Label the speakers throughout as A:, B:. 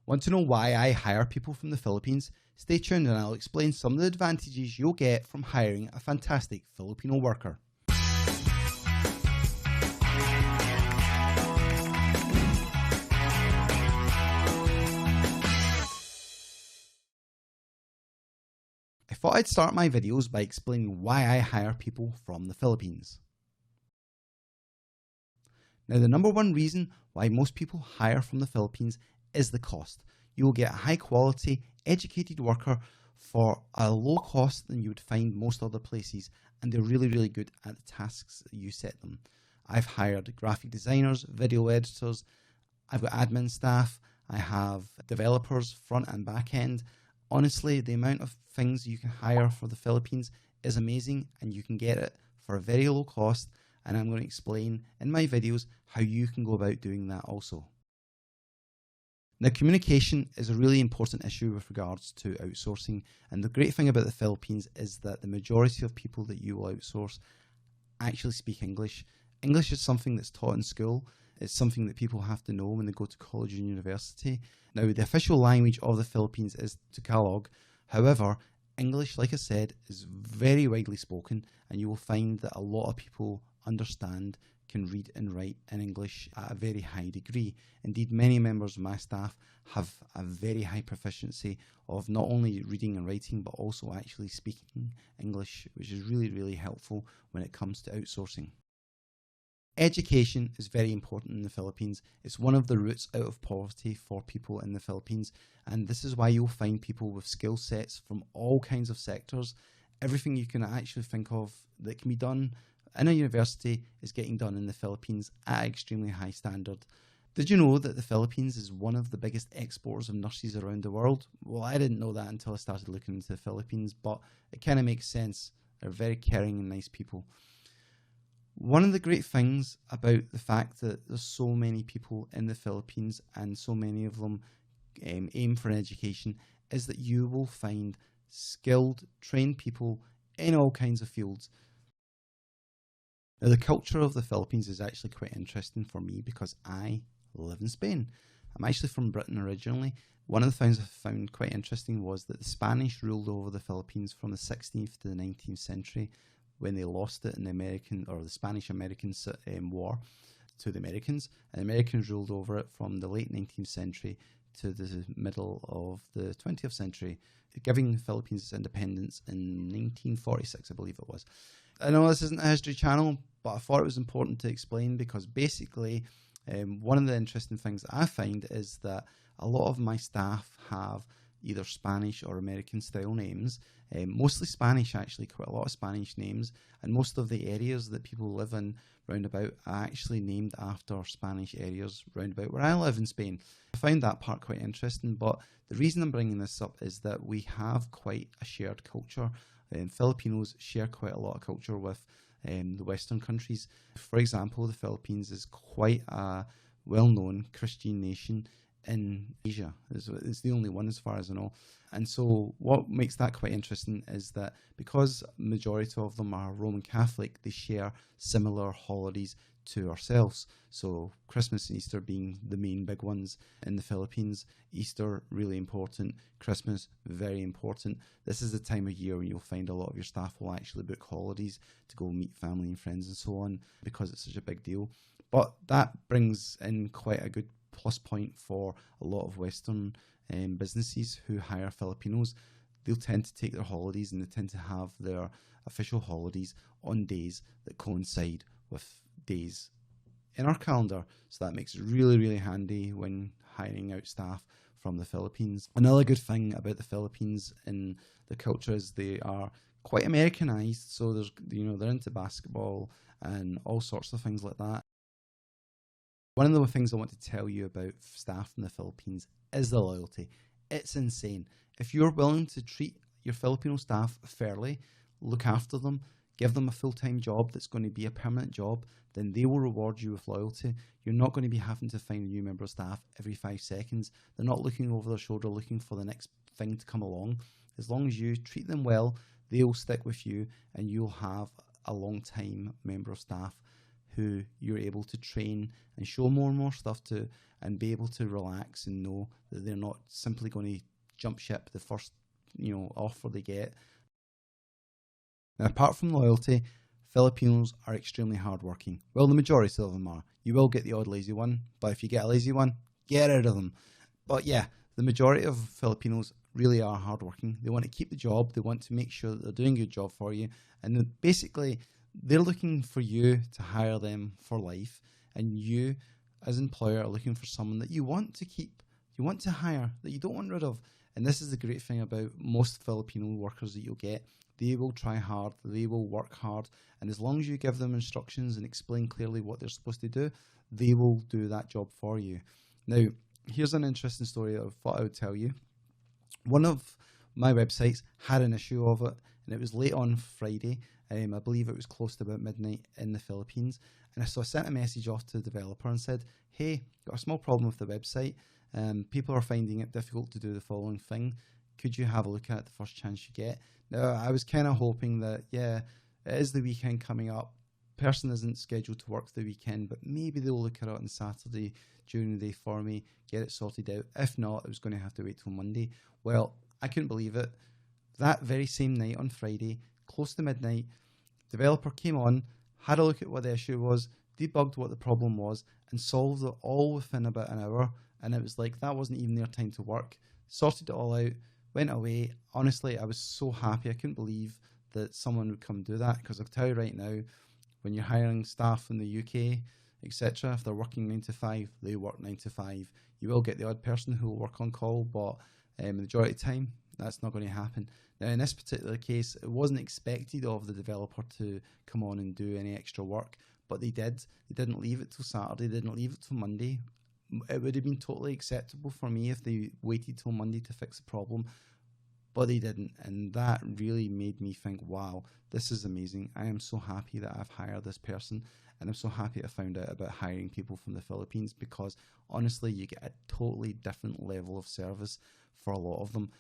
A: Want to know why I hire people from the Philippines? Stay tuned and I'll explain some of the advantages you'll get from hiring a fantastic Filipino worker. I thought I'd start my videos by explaining why I hire people from the Philippines. Now, the number one reason why most people hire from the Philippines is the cost. You will get a high quality, educated worker for a low cost than you would find most other places, and they're really good at the tasks that you set them. I've hired graphic designers, video editors, I've got admin staff, I have developers, front and back end. Honestly, the amount of things you can hire for the Philippines is amazing, and you can get it for a very low cost, and I'm going to explain in my videos how you can go about doing that also. Now, communication is a really important issue with regards to outsourcing, and the great thing about the Philippines is that the majority of people that you will outsource actually speak English. English is something that's taught in school. It's something that people have to know when they go to college and university. Now, the official language of the Philippines is Tagalog. However, English, like I said, is very widely spoken, and you will find that a lot of people understand, can read and write in English at a very high degree. Indeed, many members of my staff have a very high proficiency of not only reading and writing, but also actually speaking English, which is really helpful when it comes to outsourcing. Education is very important in the Philippines. It's one of the routes out of poverty for people in the Philippines, and this is why you'll find people with skill sets from all kinds of sectors. Everything you can actually think of that can be done in a university is getting done in the Philippines at an extremely high standard. Did you know that the Philippines is one of the biggest exporters of nurses around the world? Well, I didn't know that until I started looking into the Philippines, but it kind of makes sense. They're very caring and nice people. One of the great things about the fact that there's so many people in the Philippines and so many of them aim for an education is that you will find skilled, trained people in all kinds of fields. Now, the culture of the Philippines is actually quite interesting for me because I live in Spain. I'm actually from Britain originally. One of the things I found quite interesting was that the Spanish ruled over the Philippines from the 16th to the 19th century when they lost it in the Spanish-American war to the Americans. And the Americans ruled over it from the late 19th century to the middle of the 20th century, giving the Philippines its independence in 1946, I believe it was. I know this isn't a history channel, but I thought it was important to explain because basically one of the interesting things that I find is that a lot of my staff have either Spanish or American style names, mostly Spanish actually, quite a lot of Spanish names, and most of the areas that people live in roundabout are actually named after Spanish areas roundabout where I live in Spain. I found that part quite interesting, but the reason I'm bringing this up is that we have quite a shared culture. Filipinos share quite a lot of culture with the Western countries. For example, the Philippines is quite a well-known Christian nation in Asia. It's the only one as far as I know. And so what makes that quite interesting is that because majority of them are Roman Catholic, they share similar holidays to ourselves. So Christmas and Easter being the main big ones in the Philippines. Easter, really important. Christmas, very important. This is the time of year when you'll find a lot of your staff will actually book holidays to go meet family and friends and so on because it's such a big deal. But that brings in quite a good plus point for a lot of Western businesses who hire Filipinos. They'll tend to take their holidays and they tend to have their official holidays on days that coincide with days in our calendar. So that makes it really handy when hiring out staff from the Philippines. Another good thing about the Philippines in the culture is they are quite Americanized. So there's, they're into basketball and all sorts of things like that. One of the things I want to tell you about staff in the Philippines is the loyalty. It's insane. If you're willing to treat your Filipino staff fairly, look after them, give them a full-time job that's going to be a permanent job, then they will reward you with loyalty. You're not going to be having to find a new member of staff every 5 seconds. They're not looking over their shoulder looking for the next thing to come along. As long as you treat them well, they'll stick with you and you'll have a long-time member of staff who you're able to train and show more and more stuff to, and be able to relax and know that they're not simply going to jump ship the first offer they get. Now, apart from loyalty, Filipinos are extremely hardworking. Well, the majority of them are. You will get the odd lazy one, but if you get a lazy one, get rid of them. But yeah, the majority of Filipinos really are hardworking. They want to keep the job. They want to make sure that they're doing a good job for you. And basically, they're looking for you to hire them for life. And you, as employer, are looking for someone that you want to keep, you want to hire, that you don't want rid of. And this is the great thing about most Filipino workers that you'll get. They will try hard, they will work hard, and as long as you give them instructions and explain clearly what they're supposed to do, they will do that job for you. Now, here's an interesting story that I thought I would tell you. One of my websites had an issue of it, and it was late on Friday. I believe it was close to about midnight in the Philippines. And so I sent a message off to the developer and said, hey, got a small problem with the website. People are finding it difficult to do the following thing. Could you have a look at it the first chance you get? Now, I was kind of hoping that, yeah, it is the weekend coming up. Person isn't scheduled to work the weekend, but maybe they'll look at it on Saturday during the day for me, get it sorted out. If not, I was going to have to wait till Monday. Well, I couldn't believe it. That very same night on Friday, close to midnight, developer came on, had a look at what the issue was, debugged what the problem was, and solved it all within about an hour. And it was like, that wasn't even their time to work. Sorted it all out, went away. Honestly, I was so happy. I couldn't believe that someone would come do that, because I'll tell you right now, when you're hiring staff in the UK, etc., if they're working 9 to 5, they work 9 to 5. You will get the odd person who will work on call, but the majority of the time, that's not going to happen. Now, in this particular case, it wasn't expected of the developer to come on and do any extra work, but they did. They didn't leave it till Saturday, they didn't leave it till Monday. It would have been totally acceptable for me if they waited till Monday to fix the problem, but they didn't, and that really made me think, wow, this is amazing. I am so happy that I've hired this person, and I'm so happy I found out about hiring people from the Philippines, because honestly, you get a totally different level of service for a lot of them.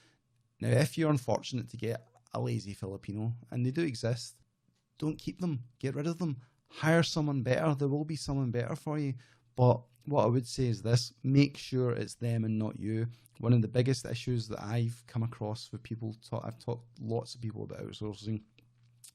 A: Now, if you're unfortunate to get a lazy Filipino, and they do exist, don't keep them, get rid of them, hire someone better. There will be someone better for you. But what I would say is this: make sure it's them and not you. One of the biggest issues that I've come across with people, I've talked lots of people about outsourcing,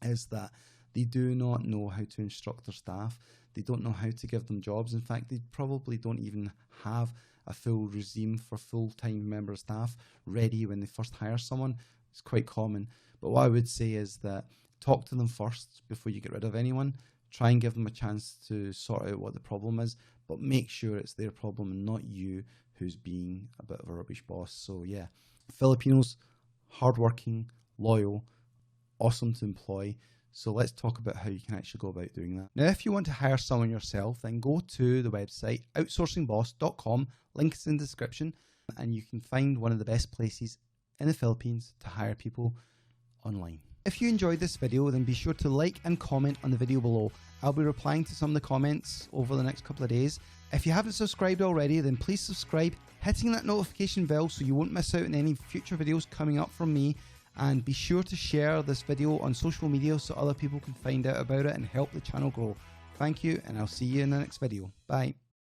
A: is that they do not know how to instruct their staff. They don't know how to give them jobs. In fact, they probably don't even have a full regime for full-time member of staff ready when they first hire someone. It's quite common. But what I would say is that talk to them first before you get rid of anyone. Try and give them a chance to sort out what the problem is, but make sure it's their problem and not you who's being a bit of a rubbish boss. So yeah, Filipinos, hardworking, loyal, awesome to employ. So let's talk about how you can actually go about doing that. Now, if you want to hire someone yourself, then go to the website outsourcingboss.com, link is in the description, and you can find one of the best places in the Philippines to hire people online. If you enjoyed this video, then be sure to like and comment on the video below. I'll be replying to some of the comments over the next couple of days. If you haven't subscribed already, then please subscribe, hitting that notification bell so you won't miss out on any future videos coming up from me. And be sure to share this video on social media so other people can find out about it and help the channel grow. Thank you, and I'll see you in the next video. Bye.